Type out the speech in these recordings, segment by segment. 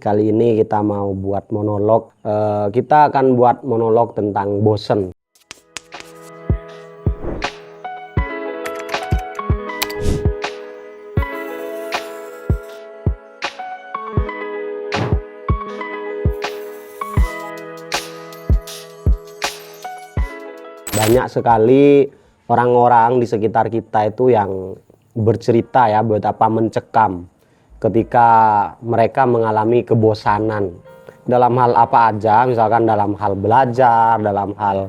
kali ini kita mau buat monolog. Kita akan buat monolog tentang bosen. Banyak sekali orang-orang di sekitar kita itu yang bercerita ya betapa mencekam ketika mereka mengalami kebosanan dalam hal apa aja, misalkan dalam hal belajar, dalam hal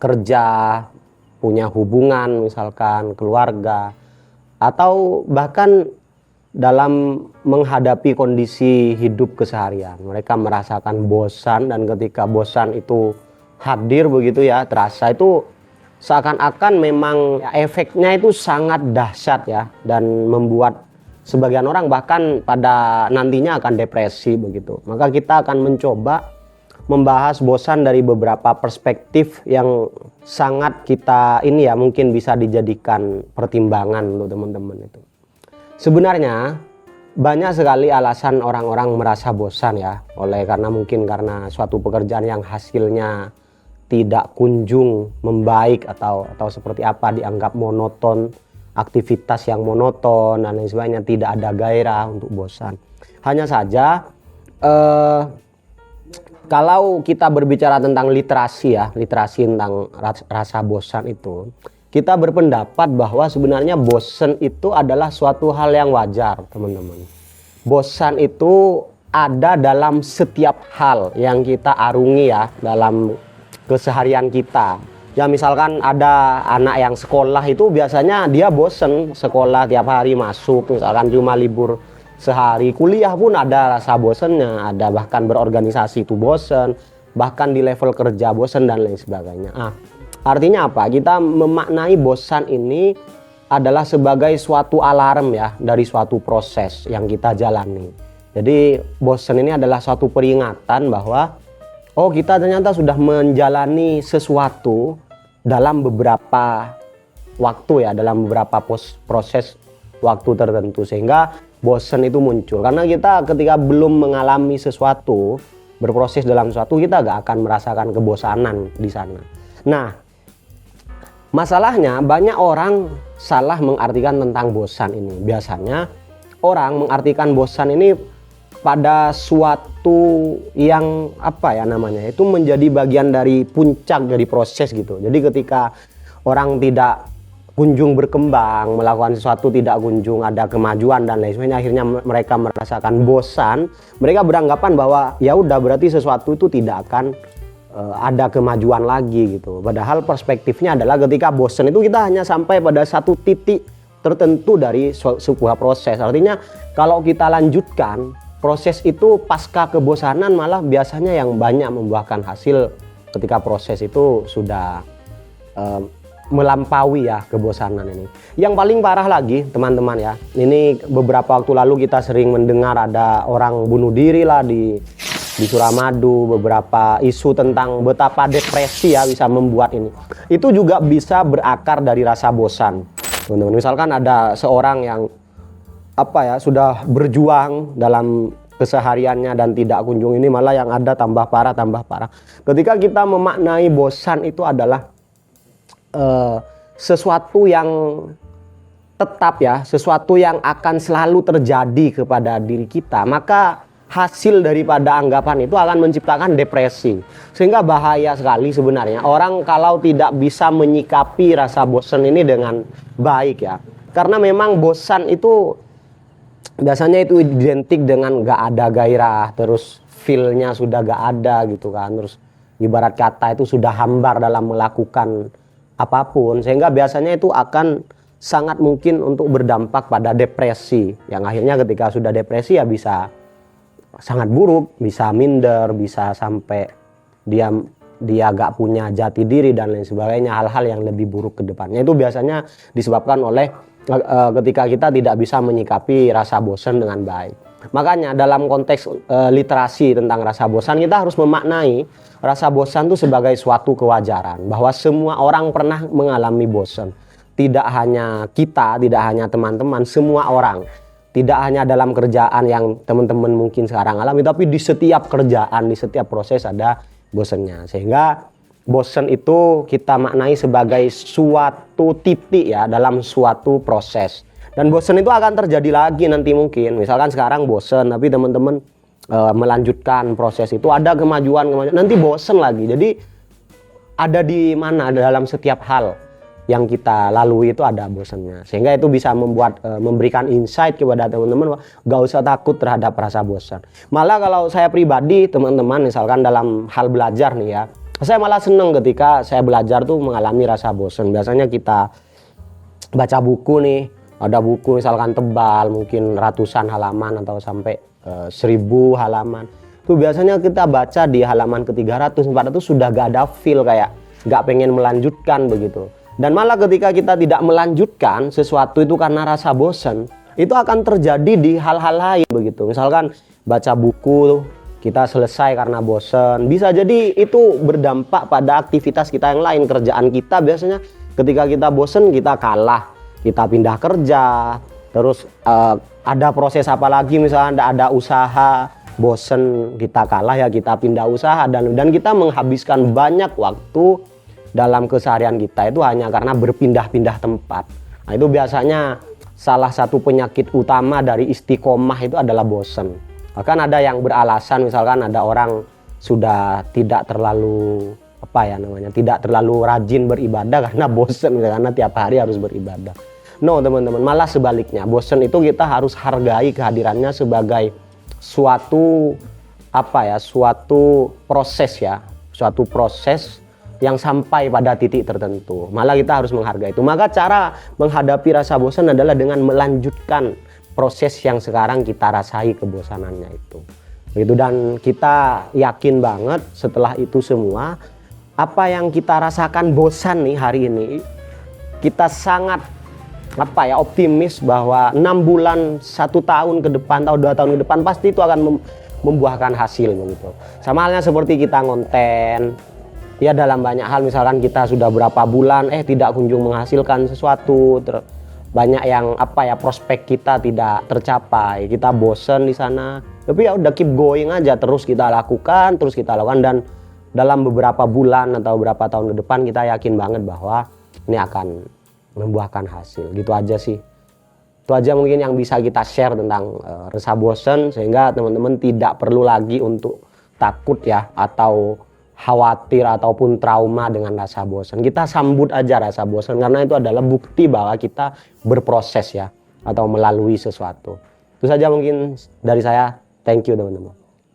kerja, punya hubungan, misalkan keluarga, atau bahkan dalam menghadapi kondisi hidup keseharian. Mereka merasakan bosan, dan ketika bosan itu hadir begitu ya, terasa itu seakan-akan memang ya, efeknya itu sangat dahsyat ya, dan membuat sebagian orang bahkan pada nantinya akan depresi begitu. Maka kita akan mencoba membahas bosan dari beberapa perspektif yang sangat kita ini ya mungkin bisa dijadikan pertimbangan untuk teman-teman itu. Sebenarnya banyak sekali alasan orang-orang merasa bosan ya, karena suatu pekerjaan yang hasilnya tidak kunjung membaik atau seperti apa, dianggap monoton, aktivitas yang monoton dan lain sebagainya, tidak ada gairah untuk bosan. Hanya saja kalau kita berbicara tentang literasi tentang rasa bosan itu, kita berpendapat bahwa sebenarnya bosan itu adalah suatu hal yang wajar, teman-teman. Bosan itu ada dalam setiap hal yang kita arungi ya dalam keseharian kita. Ya misalkan ada anak yang sekolah itu biasanya dia bosen sekolah tiap hari masuk, misalkan cuma libur sehari. Kuliah pun ada rasa bosennya, ada bahkan berorganisasi itu bosen, bahkan di level kerja bosen dan lain sebagainya. Artinya apa? Kita memaknai bosan ini adalah sebagai suatu alarm ya dari suatu proses yang kita jalani. Jadi bosan ini adalah suatu peringatan bahwa oh, kita ternyata sudah menjalani sesuatu dalam beberapa waktu ya, dalam beberapa proses waktu tertentu, sehingga bosan itu muncul. Karena kita ketika belum mengalami sesuatu, berproses dalam sesuatu, kita gak akan merasakan kebosanan di sana. Nah, masalahnya banyak orang salah mengartikan tentang bosan ini. Biasanya orang mengartikan bosan ini pada suatu yang itu menjadi bagian dari puncak dari proses gitu. Jadi ketika orang tidak kunjung berkembang, melakukan sesuatu tidak kunjung ada kemajuan dan lain sebagainya, akhirnya mereka merasakan bosan. Mereka beranggapan bahwa ya udah berarti sesuatu itu tidak akan ada kemajuan lagi gitu. Padahal perspektifnya adalah ketika bosan itu kita hanya sampai pada satu titik tertentu dari sebuah proses. Artinya kalau kita lanjutkan proses itu pasca kebosanan, malah biasanya yang banyak membuahkan hasil ketika proses itu sudah melampaui ya kebosanan ini. Yang paling parah lagi teman-teman ya, ini beberapa waktu lalu kita sering mendengar ada orang bunuh diri lah di Suramadu, beberapa isu tentang betapa depresi ya bisa membuat ini. Itu juga bisa berakar dari rasa bosan. Teman-teman, misalkan ada seorang yang sudah berjuang dalam kesehariannya dan tidak kunjung, ini malah yang ada tambah parah. Ketika kita memaknai bosan itu adalah sesuatu yang tetap ya, sesuatu yang akan selalu terjadi kepada diri kita, maka hasil daripada anggapan itu akan menciptakan depresi. Sehingga bahaya sekali sebenarnya orang kalau tidak bisa menyikapi rasa bosan ini dengan baik ya. Karena memang bosan itu biasanya itu identik dengan gak ada gairah, terus feel-nya sudah gak ada gitu kan, terus ibarat kata itu sudah hambar dalam melakukan apapun, sehingga biasanya itu akan sangat mungkin untuk berdampak pada depresi, yang akhirnya ketika sudah depresi ya bisa sangat buruk, bisa minder, bisa sampai dia gak punya jati diri dan lain sebagainya, hal-hal yang lebih buruk ke depannya. Itu biasanya disebabkan oleh ketika kita tidak bisa menyikapi rasa bosan dengan baik. Makanya dalam konteks literasi tentang rasa bosan, kita harus memaknai rasa bosan itu sebagai suatu kewajaran, bahwa semua orang pernah mengalami bosan. Tidak hanya kita, tidak hanya teman-teman, semua orang. tidak hanya dalam kerjaan yang teman-teman mungkin sekarang alami, tapi di setiap kerjaan, di setiap proses ada bosennya. Sehingga bosen itu kita maknai sebagai suatu titik ya dalam suatu proses. Dan bosen itu akan terjadi lagi nanti mungkin. Misalkan sekarang bosen, tapi teman-teman melanjutkan proses itu, ada kemajuan, nanti bosen lagi. Jadi ada di mana dalam setiap hal yang kita lalui itu ada bosannya, sehingga itu bisa memberikan insight kepada teman-teman, gak usah takut terhadap rasa bosan. Malah kalau saya pribadi teman-teman, misalkan dalam hal belajar nih ya, saya malah seneng ketika saya belajar tuh mengalami rasa bosan. Biasanya kita baca buku nih, ada buku misalkan tebal mungkin ratusan halaman atau sampai 1000 halaman, tuh biasanya kita baca di halaman ke 300, 400 sudah gak ada feel, kayak gak pengen melanjutkan begitu. Dan malah ketika kita tidak melanjutkan sesuatu itu karena rasa bosan, itu akan terjadi di hal-hal lain begitu. Misalkan baca buku kita selesai karena bosan, bisa jadi itu berdampak pada aktivitas kita yang lain, kerjaan kita. Biasanya ketika kita bosan kita kalah, kita pindah kerja, terus ada proses apa lagi, misalnya ada usaha, bosan kita kalah ya kita pindah usaha, dan kita menghabiskan banyak waktu dalam keseharian kita itu hanya karena berpindah-pindah tempat. Nah itu biasanya salah satu penyakit utama dari istiqomah itu adalah bosan. Bahkan ada yang beralasan, misalkan ada orang sudah tidak terlalu tidak terlalu rajin beribadah karena bosan, karena tiap hari harus beribadah. No teman-teman, malah sebaliknya, bosan itu kita harus hargai kehadirannya sebagai suatu suatu proses yang sampai pada titik tertentu. Malah kita harus menghargai itu. Maka cara menghadapi rasa bosan adalah dengan melanjutkan proses yang sekarang kita rasai kebosanannya itu. Begitu, dan kita yakin banget setelah itu semua, apa yang kita rasakan bosan nih hari ini, kita sangat optimis bahwa 6 bulan, 1 tahun ke depan atau 2 tahun ke depan pasti itu akan membuahkan hasil begitu. Sama halnya seperti kita ngonten ya, dalam banyak hal, misalkan kita sudah berapa bulan tidak kunjung menghasilkan sesuatu, banyak yang prospek kita tidak tercapai, kita bosen di sana, tapi ya udah keep going aja, terus kita lakukan, dan dalam beberapa bulan atau beberapa tahun ke depan kita yakin banget bahwa ini akan membuahkan hasil. Gitu aja sih. Itu aja mungkin yang bisa kita share tentang rasa bosen, sehingga teman-teman tidak perlu lagi untuk takut ya, atau khawatir ataupun trauma dengan rasa bosan. Kita sambut aja rasa bosan, karena itu adalah bukti bahwa kita berproses ya, atau melalui sesuatu. Itu saja mungkin dari saya. Thank you teman-teman.